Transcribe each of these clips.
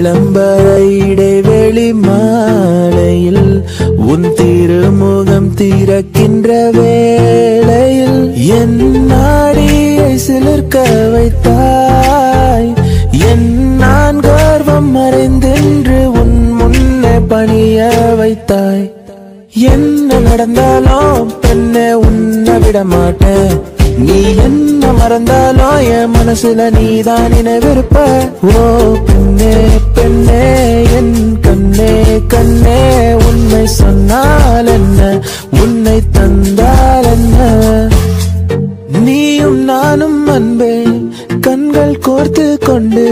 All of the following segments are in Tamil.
விளம்பர இடைவெளி மாலையில் உன் திருமுகம் திறக்கின்ற வேளையில் என் நாடியை சிலிர்க்க வைத்தாய். என் நான் கர்வம் மறைந்தென்று உன் முன்னே பணிய வைத்தாய். என்ன நடந்தாலும் பெண்ணே உன்னை விட மாட்டேன். நீ என்ன மறந்தாலும் என் மனசுல நீதான் நினைவிருப்ப. ஓ பெண்ணே பெண்ணே என் கண்ணே கண்ணே உண்மை சொன்னால் என்ன, உன்னை தந்தால் என்ன. நீயும் நானும் அன்பே கண்கள் கோர்த்து கொண்டு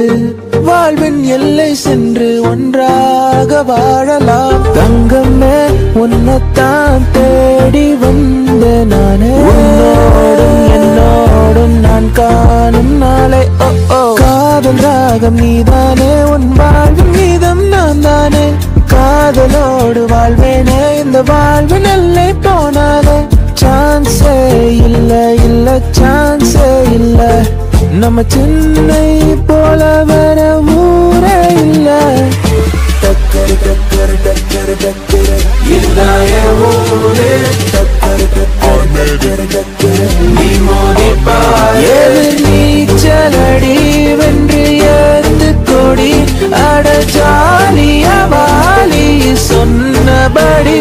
வாழ்வின் எல்லை சென்று ஒன்றாக வாழலாம். தங்கமே உன்னைத்தான் தேடி வந்த நானே. உன்னோடும் என்னோடும் நான் காணும் நாளை காதல் ராகம் நீதானே. உன் வாழ்வின் மீதம் நான் தானே. காதலோடு வாழ்வேனே இந்த வாழ்வின் எல்லை போனாலே. சான்ஸே இல்ல இல்ல சான்ஸே இல்ல. நம்ம சென்னை போல வர ஊரே இல்ல. டக்கரு டக்கரு டக்கரு டக்கரு இதுதான் என் ஊரு. டக்கரு டக்கரு டக்கரு டக்கரு நீ மோதிப்பார். எதிர் நீச்சலடி வென்று ஏந்து கொடி அட ஜாலியா வாலி சொன்னபடி.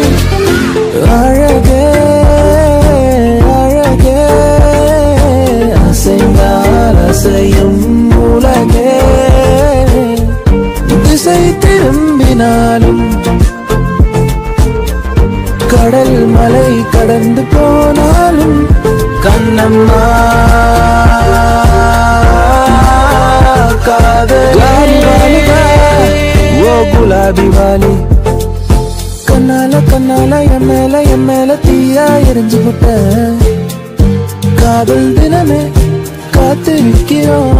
அழகே அழகே அசைந்தால் அசையும் உலகே. திசை திரும்பினாலும் கடல் மலை கடந்து போனாலும் கண்ணம்மா காதலி ஓ குலாபி வாலி. கண்ணால கண்ணால என் மேல தீயா எரிஞ்சு விட்ட. காதல் தினமே காத்திருக்கிறோம்.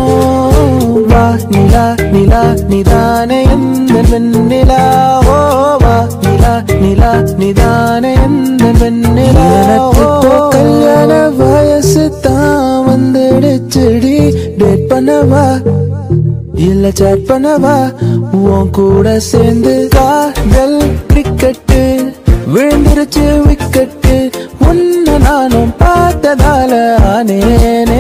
வா நிலா நிலா நிதானே எந்த வெண்ணிலா. ஓ வா நிலா நிலா நிதானே எந்த வெண்ணிலா. கல்யாண வயசு தான் வந்துடுச்சுடி. டேட் பண்ணவா இல்ல சேட் பண்ணவா உன் கூட சேர்ந்து. காதல் கிரிக்கெட்டு விழுந்துருச்சு விக்கெட்டு. உன்னை நானும் பார்த்ததால ஆனேல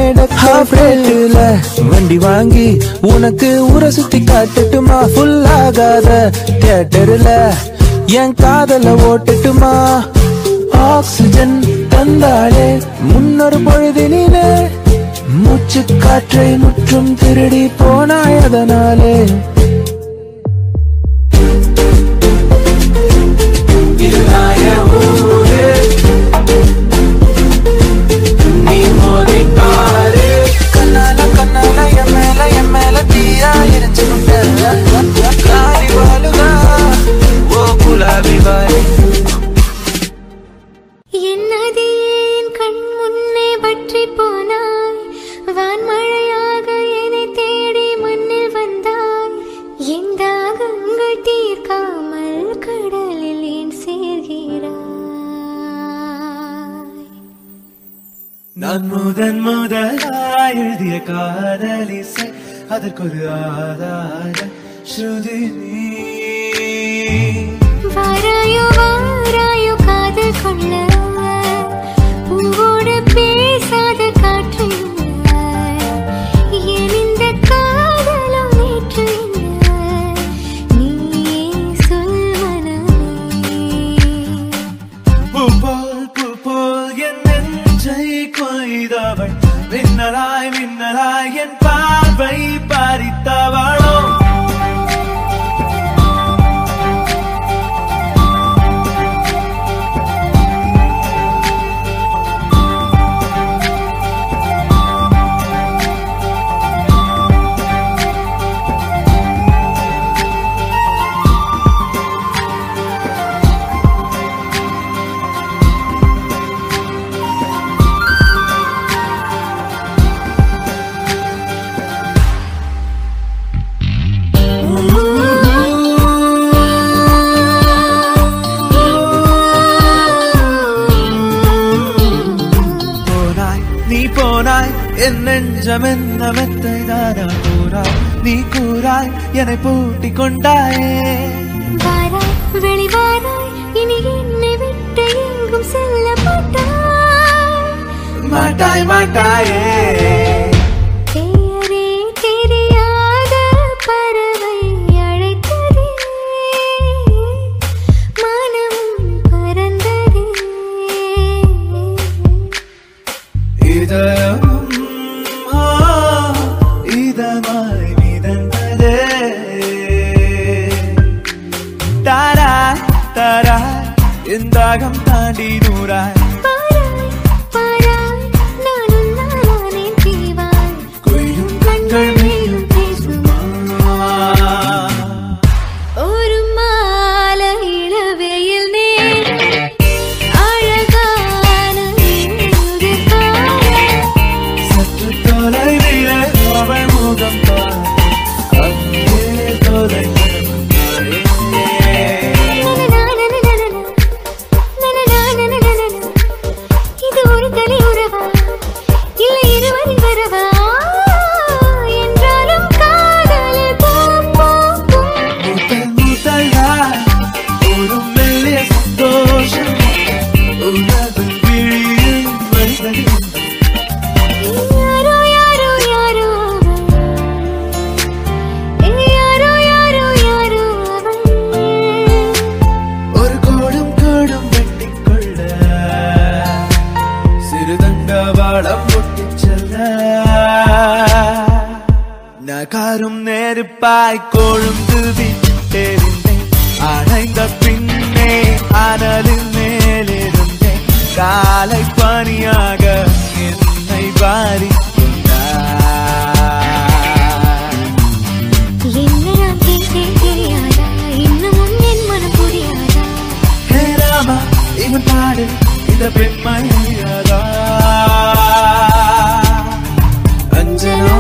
வண்டி வாங்கி உனக்கு ஊரை சுத்தி காட்டட்டுமா. ஃபுல் ஆகாத தியேட்டர்ல என் காதல ஓட்டட்டுமா. ஆக்சிஜன் தந்தாலே முன்னொரு பொழுதினிலே மூச்சு காற்றை முற்றும் திருடி போனாய் அதனாலே. கண்ணால கண்ணால என் மேல தீயா எரிஞ்சு காலி வாழுதா ஓ குலாபி வாலி. என்னது என் கண் முன்னே பற்றி போனாய். வான்மழையாக என்னை தேடி மண்ணில் வந்தாய். என் தாகங்கள் தீர்க்காமல் கடலில் ஏன் சேர்கிறாய். நான் முதலாய் எழுதிய காதலிசை அதற்கொரு ஆதார ஸ்ருதி நீ. வாராயோ வாராயோ காதல் கொள்ள பூவோடு பேசாத காற்று என் இந்த காதலும் நேற்று நீயே சொல் மனமே. பூ போல் என் நெஞ்சை கொய்தவள் மின்னலாய் மின்னலாய் என் பார்வை பறித்தவளோ. என் நெஞ்சம் என்ன மெத்தை தானா கூறாய் நீ கூறாய் என்னை பூட்டி கொண்டாயே வாராய் வெளிவாராய் இனி என்னை விட்டு எங்கும் செல்ல மாட்டாய் மாட்டாயே பெயரே தெரியாத பறவை அழைத்ததே மனம் பறந்ததே இதயமும் இதமாய் மிதந்ததே தாராய் தாராய் என் தாகம் தாண்டி நூறாய் ஒரு மாலை இளவெயில் நேரம் அழகான சற்று தொலைவிலே அவள் முகம் பார் அங்கே தொலைந்த இது ஒரு தனி உறவா இல்லை இருவரின் வரவா என்றாலும் காதல் ஒரு மெல்லிய சந்தோஷம் உனது விழியில் வருகிறது யாரோ யாரோ யாரோ யாரோ யாரோ யாரோ ஒரு கோடும் கோடும் வெட்டிக்கொள்ள சிறுதங்க வாழம் பொட்டிச் செல்ல நகாரும் நெருப்பாய் கொழுந்து விட்டெறிந்தேன் அணைந்த பின்னே அனலின் மேலிருந்தேன் காலை பனியாக என்னை வாரி என்ன நான் கேட்டேன் தெரியாதா இன்னமும் என் மனம் புரியாதா ஹே ராமா இவன் பாடு இந்த பெண்மை அறியாதா அஞ்சனா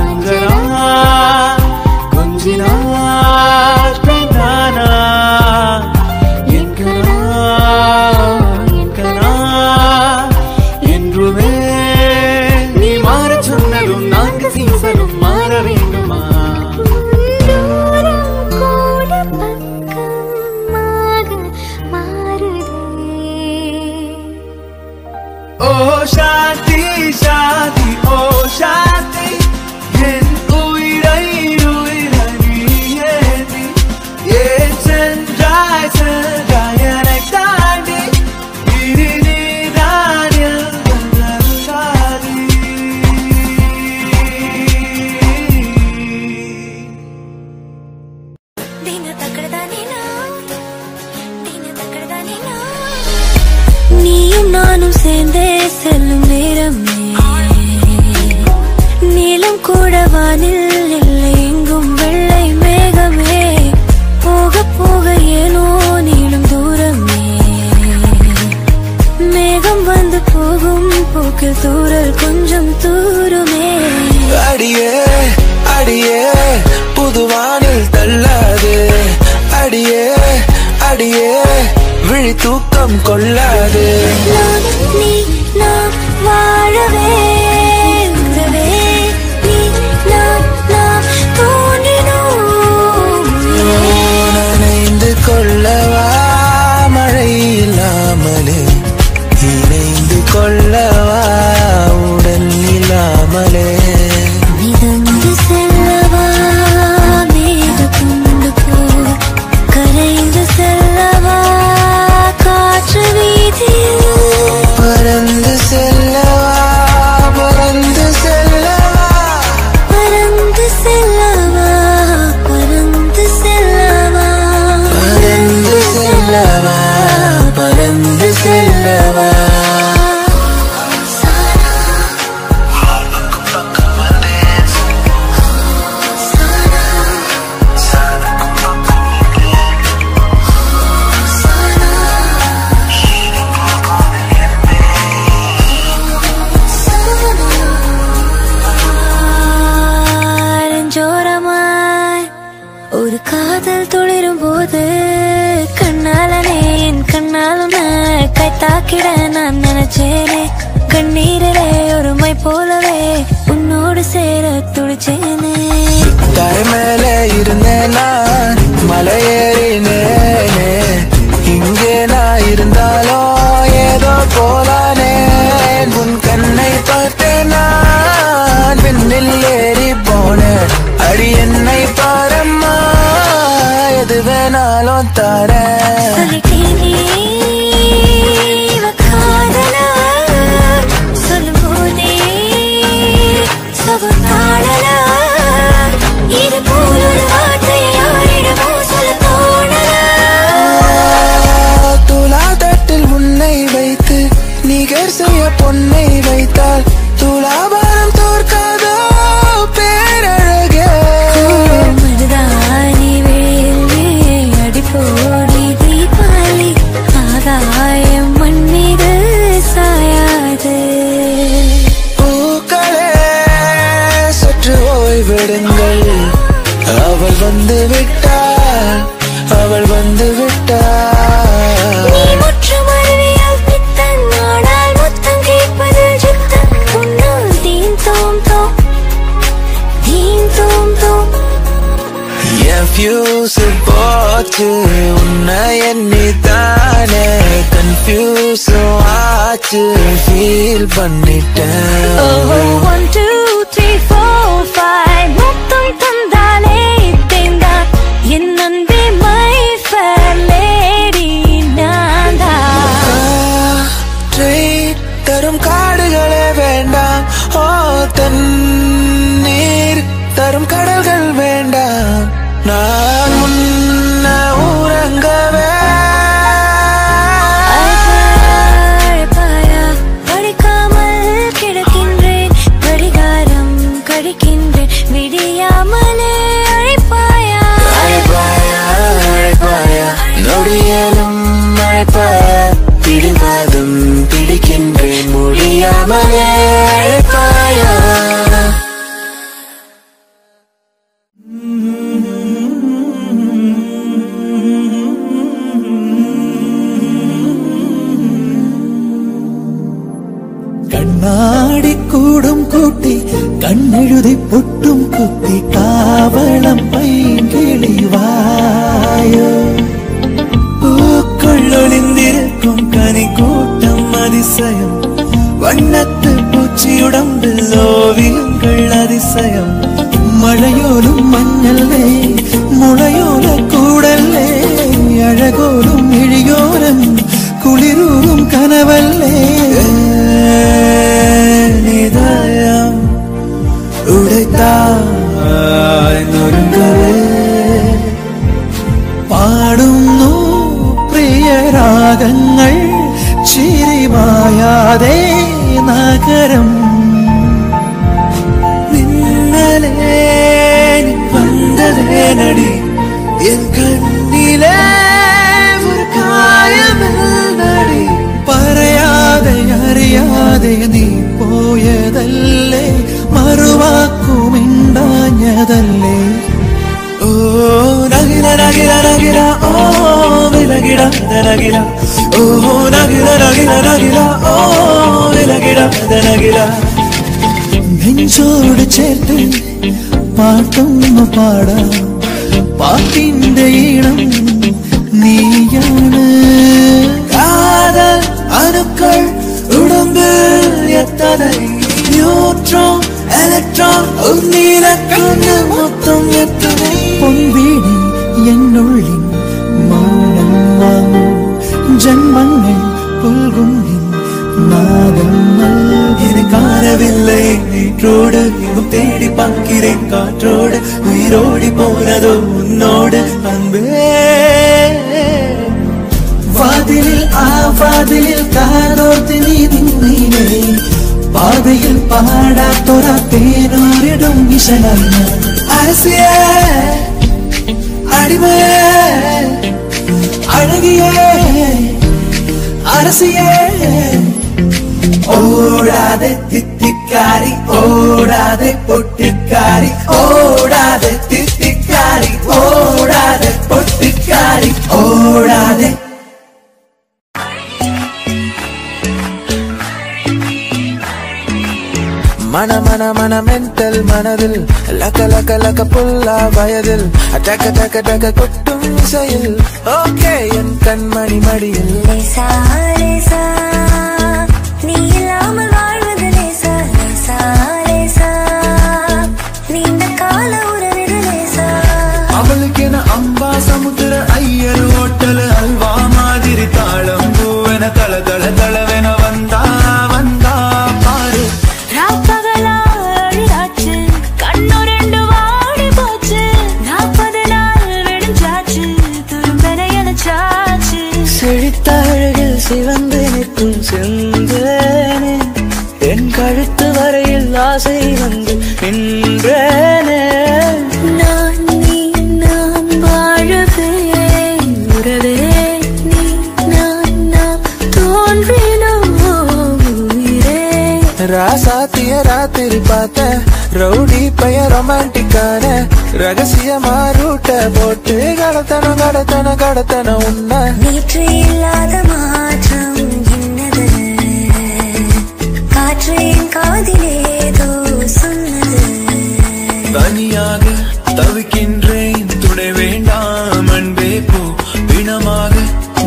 அஞ்சனா கொஞ்சினா பெண்ணானா என் கனா என்றுமே நீ மாற சொன்னதும் நான்கு சீசனும் மாற வேண்டுமா தூரம் கூட பக்கமாக மாறுதே ஓ சாந்தி சாந்தி ஓ சாந்தி என் உயிரை உயிரை நீ ஏன் சென்றாய் சென்றாய் என்னை தாண்டி இனி நீதான் எழுதாதி நீயும் நானும் சேர்ந்தே செல்லும் நேரமே நீளம் கூட வானில் இல்லை எங்கும் வெள்ளை மேகமே போக போக ஏனோ நீளும் தூரமே மேகம் வந்து போகும் போக்கில் தூரல் கொஞ்சம் தூருமே அடியே அடியே புதுவானில் தள்ளாது அடியே அடியே விழி தூக்கம் கொள்ளாது நீ நாம் வாழவே உறவே நீ நாம் நாம் தோன்றினோம் நனைந்து கொள்ளவா மழை இல்லாமலே இணைந்து கொள்ளவா உடல் இல்லாமலே துடிச்சேனே தரை மேலே இருந்தேன் நான் மலை ஏறினேனே இங்கே நான் இருந்தாலும் ஏதோ போலானே உன் கண்ணை பார்த்தேன் நான் விண்ணில் ஏறி போனேன் அடி என்னை பாரம்மா எது வேணாலும் தரேன் துலாதட்டில் உன்னை வைத்து நிகர் செய்ய பொன்னை வைத்தால் துலாபாரம் தோற்காதோ பேரழகே மருதாணி வேல் அடிப்போடி தீபாவளி ஆகாயம் மண் மீது சாயாது பூக்களே சற்று ஓய்விடுங்கள் அவள் வந்து விட்டாள் அவள் வந்து விட்டாள் ஃபியூஸ் போச்சு உன்னை எண்ணித்தானே கன்ஃபியூஸ் ஆச்சு ஃபீல் பண்ணிட்டேன் 1 2 3 4 5 மொத்தம் தந்தாலே தேங்காய் என் அன்பே மை ஃபேர் லேடி நான்தா தரும் காடுகளே வேண்டாம் ஓ தண்ணீர் தரும் கடல்கள் வேண்டாம் நான் முன்ன உறங்கவே படிக்காமல் கிடக்கின்றேன் படிகாரம் கடிக்கின்றேன் விடியாமலே அழைப்பாயா அழைப்பாயா நொடியலும் அழைப்பாயா பிடிவாதும் பிடிக்கின்றேன் முடியாமலே அழைப்பாயா கண்ணாடி கூடும் கூட்டி கண்ணெழுதி பொட்டும் குத்தி காவலம் பைங்கிழிவாயோ பூக்கள் ஒளிந்திருக்கும் கனி கூட்டம் அதிசயம் வண்ணத்து பூச்சியுடம்பில் ஓவியங்கள் அதிசயம் மழையோலும் மண்ணல்லே முளையோல கூடல்லே அழகோலும் இழியோரம் குளிரூரும் கனவல்லே நிதயம் உடைத்தாய் நொறுங்கவே பாடுന്നു പ്രിയരാഗങ്ങൾ ചിരിമായാതെ നഗരം നിന്നലേ വന്നതേ നടി എൻ കണ്ണിലേ ഒരു കായമെന്നടി പറയാതെ അറിയാതെ നീ പോയതല്ലേ മറുവാക്കുമിണ്ടാഞ്ഞതല്ലേ ഓ നഗിര നഗിര നഗിര ഓ വിലകിട നഗിര ഓ നഗിര നഗിര നഗിര ഓ വിലകിട നഗിര നെഞ്ചോട് ചേർത്ത് പാട്ടൊന്നു പാടാം പാട്ടിന്റെ ഈണം നീയാണ് കാതൽ അണുക്കൾ ഉടമ്പിൽ എത്തனை ന്യൂട്രോൺ ഇലക്ട്രോൺ ഒന്നില കണ്ണ് മൊത്തം എത്തனை പൊൻവീടി എന്നുള്ളിൽ മൗനം വാങ്ങും ജന്മങ്ങൾ പുൽകും നാദം നൽകിന് കാണവില്ലേ നീற்றோடு எங்கும் தேடி பார்க்கிறேன் காற்றோடு உயிரோடி போனதோ உன்னோடு அன்பே വാതിലിൽ ആ വാതിലിൽ കാതോർത്ത് നീ നിന്നീനേ പാതയിൽ പാടാത്തൊര തേനോരിടും വിശലല്ല അരസിയേ അടിമയേ അഴകിയേ അരസിയേ ഓടാതെ തിത്തിക്കാരി ഓടാതെ പൊട്ടിക്കാരി ഓടാതെ തിത്തിക്കാരി ഓടാതെ പൊട്ടിക്കാരി ഓടാതെ மன மன மன மென்டல் மனதில் லக்க லக்க லக்க புல்லா வயதில் டக்க டக்க டக்க கொட்டும் இசையில் ஓகே என் கண்மணி மடியில் லேசா லேசா நீ இல்லாமல் வாழ்வது லேசா லேசா லேசா நீண்ட கால உறவிது லேசா அவளுக்கு என அம்பா சமுத்திர ஐயர் ஹோட்டல் அல்வா மாதிரி தாளம் பூவென தள தள தளவென வந்தா வந்தா பாரு ராப்பகலாச்சு கண்ணு ரெண்டு வாடி போச்சு 40 நாள் வெடிஞ்சாச்சு துரும்பென எனச்சாச்சு செழித்த அழகில் சிவந்து நிற்கும் செந்தேனே என் கழுத்து வரையில் ஆசை வந்து நின்றேனே நான் நீ நாம் வாழவே உறவே நீ நான் தோன்றினோம் உயிரே ராசாத்திய ராத்திரி பார்த்த ரவுடி பைய ரொமான்டிக்கான ரகசியமா ரூட்ட போட்டு கடத்தனம் கடத்தனம் கடத்தனம் உன்ன நேற்று இல்லாத மாற்றம் என்னது காற்றின் காதிலேதோ சொன்னது தனியாக தவிக்கின்றேன் துணை வேண்டாம் அன்பே போ பிணமாக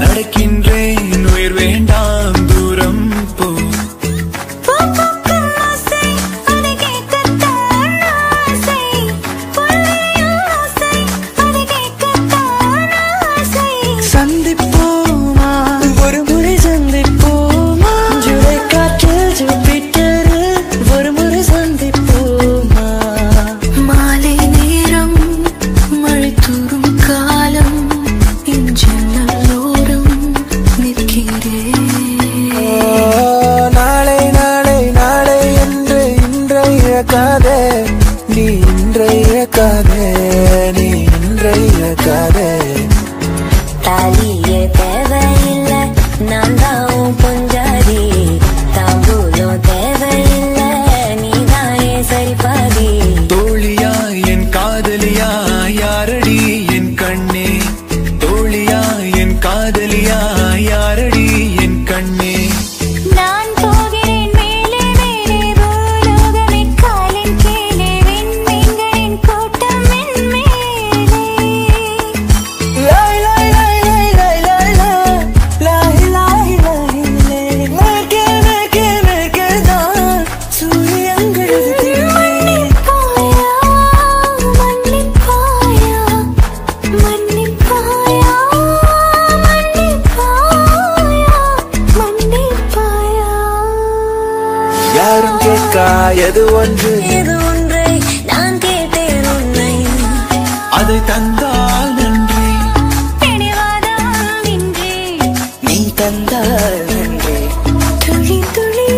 நடக்கின்றேன் உயிர் வேண்டாம் தூரம் போ சந்திப்போமா ஒரு முறை சந்திப்போமா ஜூலை காற்றில் ஜூபிட்டர் ஒரு முறை சந்திப்போமா மாலை நேரம் மழை தூரும் காலம் என் ஜன்னலோரம் நிற்கிறேன் நாளை நாளை நாளை என்று இன்றை இழக்காதே நீ இன்றை இழக்காதே நீ இன்றை இழக்காதே தாலியே தேவையில்லை நான் தான் பொஞ்சாதி தாம்பூலம் தேவையில்லை நீதானே சரிபாதி தோழியா என் காதலியா யாரடி என் கண்ணே தோழியா என் காதலியா யாரடி என் கண்ணே நான் போகிறேன் மேலே மேலே பூலோகமே காலின் கீழே விண்மீன்களின் கூட்டம் என் மேலே லாய் லாய் லாய் லாய் லாய் லாய் லாய் லாய் லாய் லாய் மேற்கே மேற்கே மேற்கே தான் சூரியங்கள் மன்னிப்பாயா மன்னிப்பாயா மன்னிப்பாயா மன்னிப்பாயா மன்னிப்பாயா யாரும் கேட்கா எது ஒன்று இது ஒன்றை நான் கேட்டேன் உன்னை அதை தந்தால் நன்றி பிடிவாதம் இன்றி நீ தந்தால் நன்றி துளி துளி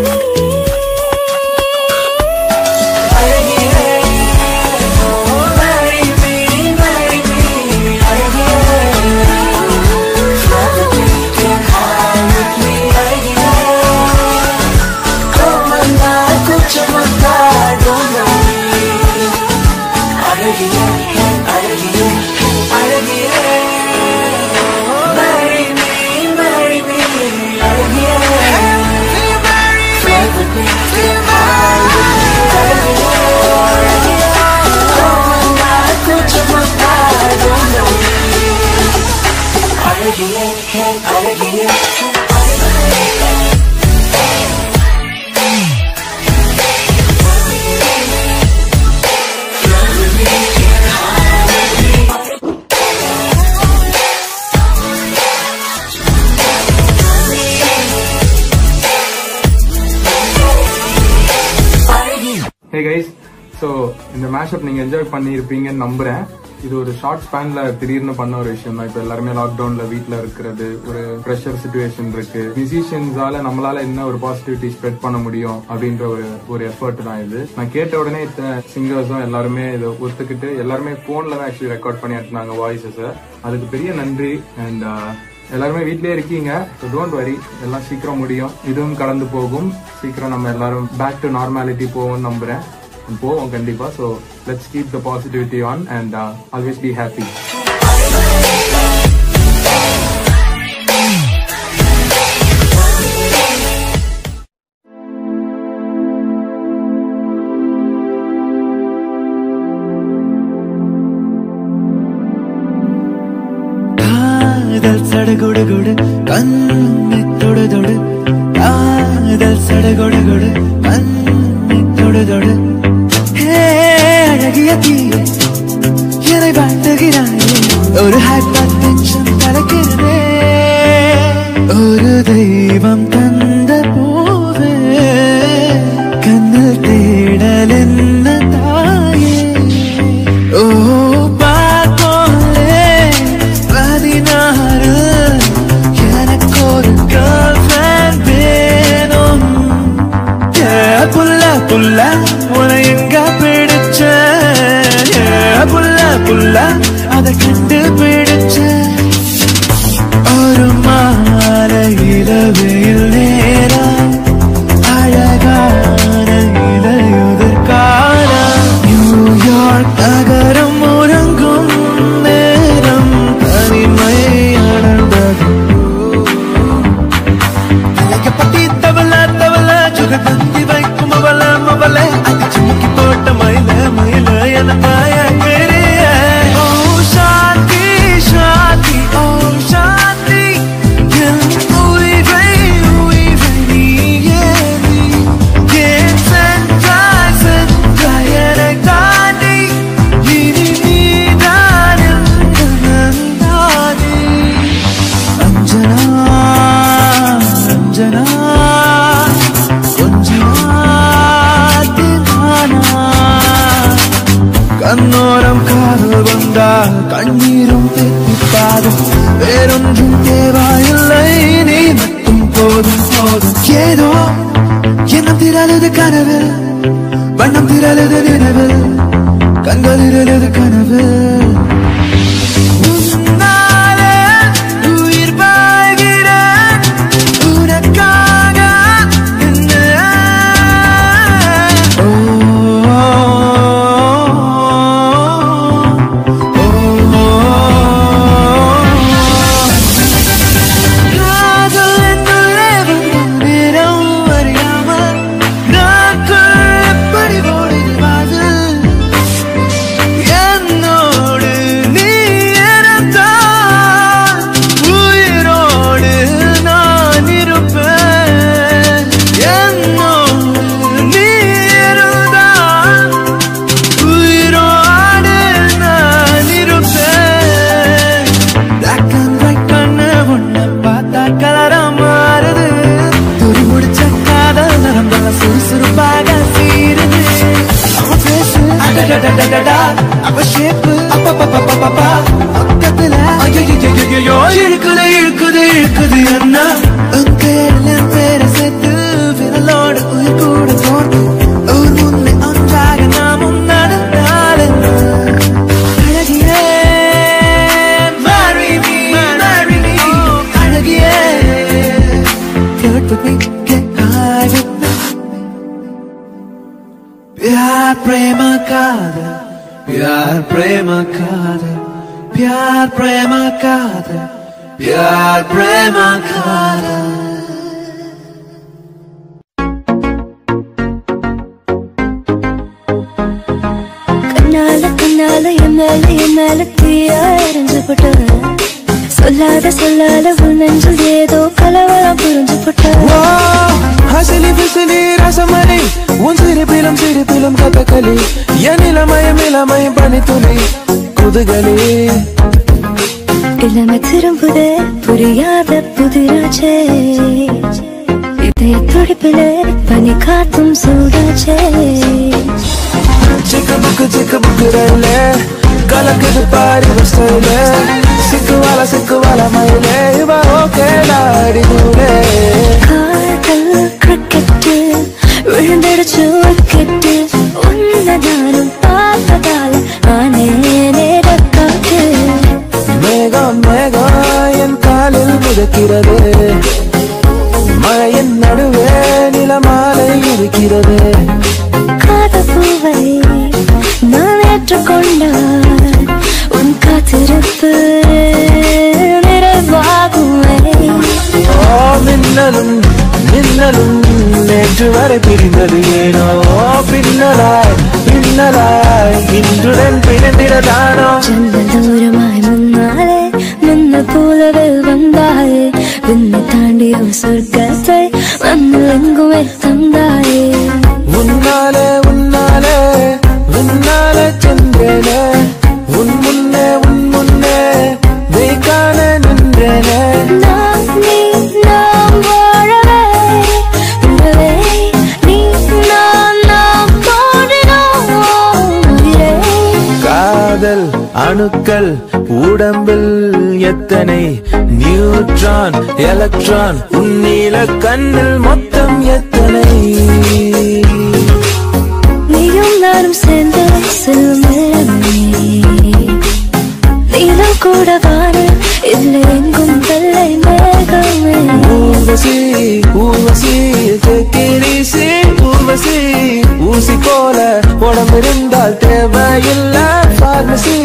Hey guys, so இந்த மேஷப் நீங்க என்ஜாய் பண்ணியிருப்பீங்கன்னு நம்புறேன். இது ஒரு ஷார்ட் ஸ்பேன்ல திடீர்னு பண்ண ஒரு விஷயம் தான். இப்ப எல்லாருமே லாக்டவுன்ல வீட்ல இருக்கிறது, ஒரு ப்ரெஷர் சிச்சுவேஷன் இருக்கு. மியூசிஷியன்ஸால நம்மளால என்ன ஒரு பாசிட்டிவிட்டி ஸ்ப்ரெட் பண்ண முடியும் அப்படின்ற ஒரு எஃபர்ட் தான் இது. நான் கேட்ட உடனே இத்தனை சிங்கர்ஸும் எல்லாருமே இதை ஒத்துக்கிட்டு எல்லாருமே போன்ல தான் ஆக்சுவலி ரெக்கார்ட் பண்ணி எடுத்தாங்க வாய்ஸஸ். அதுக்கு பெரிய நன்றி. அண்ட் எல்லாருமே வீட்லயே இருக்கீங்க, டோன்ட் வரி, எல்லாம் சீக்கிரம் முடியும், இதுவும் கடந்து போகும். சீக்கிரம் நம்ம எல்லாரும் பேக் டு நார்மாலிட்டி போவோம்னு நம்புறேன். போவோம் கண்டிப்பா. So let's keep the positivity on and always be happy. சடகுடுகுடு கண்ணை தொடு தொடு காதல் சடகுடுகுடு கண்ணை தொடு தொடு அழகிய தீய என்னை வாழ்த்துகிறாயே ஒரு ஹைப்பர் டென்ஷன் நடக்கிறதே ஒரு தெய்வம் தந்த பூவே கண்ணில் தேடல் என்ன தாயே ஓ பார்ப்போலே 16 எனக்கு ஒரு கேர்ள்ஃப்ரெண்ட் வேணும் புல்ல புல்ல உன்னை எங்க பிடிச்ச புல்ல புல்ல அதை கண்டுபிடிச்ச ஒரு மாலை இரவில் நேரம் அழகான இலையுதிர் காலம் நியூயார்க் நகரம் உறங்கும் நேரம் தனிமை அடர்ந்தது அழகப்பட்டி தவள தவள சுகந்தந்தி வைக்கும் அவள மவள அது சுமக்கி போட்ட மயில மயில என மாய பெரிய ஓ சாந்தி சாந்தி ஓ சாந்தி என் உயிரை உயிரை நீயே நீ ஏன் சென்றாய் என்னை தாண்டி இனி நீதான் எந்த நந்தாதி அஞ்சனா அஞ்சனா கண்ணோரம் காதல் வந்தால் கண்ணீரும் தெத்திப்பாகும் வேறொன்றும் தேவையில்லை நீ மட்டும் போதும் போதும் ஏதோ எண்ணம் திரளுது கனவு வண்ணம் திரளுது நினைவு கண்கள் திரளுது கனவு உன்னாலே உயிர் வாழ்கிறேன் உனக்காக என்ன இழுக்குது இழுக்குது இழுக்குது என்ன பேரை சேர்த்து விரலோடு உயிர் கூட போட்டு ஒரு முன்னை ஒன்றாக நாமும் நடந்தால் அழகியே marry me அழகியே get with me get high with me प्यार प्रेम कादल प्यार प्रेम कादल प्यार प्रेम कादल प्यार प्रेम कादल கண்ணால கண்ணால என் மேல தீயா எரிஞ்சு போட்ட சொல்லாத சொல்லாத உன் நெஞ்சில் ஏதோ கலவரம் புரிஞ்சு போட்ட ஹசலி பிசலி ரசமணி உன் சிரிப்பிலும் கதகளி என் இளமய பனித்துளி குதுகளி இளமை திரும்புதே புரியாத புதிராச்சே இதய துடிப்பிலே பனி காத்தும் சூடாச்சே சிக்கு புக்கு ரயிலே கலக்குது பாரி பஸ்டையிலே சிக்குவால மயிலே இவ ஓகே நாடி நூலே காதல் கிரிக்கெட்டு விழுந்தடிச்சு விக்கெட்டு உன்னை நானும் பார்த்ததால ஆனேனே ரக்காட்டு மேகம் என் காலில் மிதக்கிறது மழையின் நடுவே நிலமாலை இருக்கிறது காதப்பூவை நான் ஏற்றுக்கொண்டால் உன் காத்திருப்பு நிறைவாகுமே மின்னலும் நேற்று வரை பிரிந்தது ஏனோ பின்னலாய் இன்றுடன் பிணைந்திடதானோ செல்ல தூரமாய் முன்னாலே முன்ன போலவே வந்து அணுக்கள் உடம்பில் எத்தனை நியூட்ரான் எலக்ட்ரான் உன்னில கண்ணில் மொத்தம் எத்தனை நீயும் நானும் சேர்ந்து செல்லுமே நீலம் கூட வானம் இல்லை எங்கும் வெள்ளை மேகமே ஊர்வசி ஊர்வசி கேக்கிரிசி ஊர்வசி ஊசி போல உடம்பு இருந்தால் தேவையில்லை பார்மசி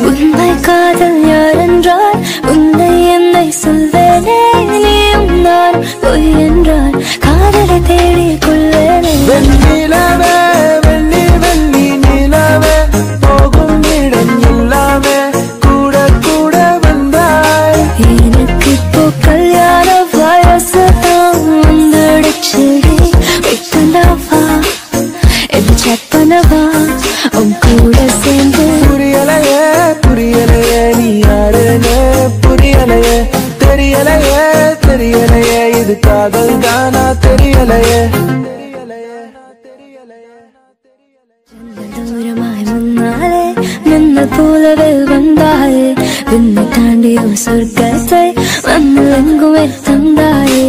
உண்மை காதல் யாரென்றால் உன்னை என்னை சொல்வேனே நீயும் நான் பொய் என்றால் காதலை தேடிக் கொள்வேனே வெண்ணிலவே வெள்ளி வெள்ளி நிலவே போகும் இடம் எல்லாமே கூட கூட வந்தாய் எனக்கு இப்போ கல்யாண வயசு தான் வந்துடுச்சு விட்டண்டவா எப்படி செக் பண்ணவா உன் கூட சேர்ந்து புரியலையே புரியலையே நீ யாருன்னு புரியலையே தெரியலையே தெரியலையே இது காதல் தானா தெரியலையே தூரமாய் முன்னாலே நின்ன போலவே வந்தாயே விண்ணை தாண்டிய சொர்க்கத்தை வந்து எங்குமே தந்தாயே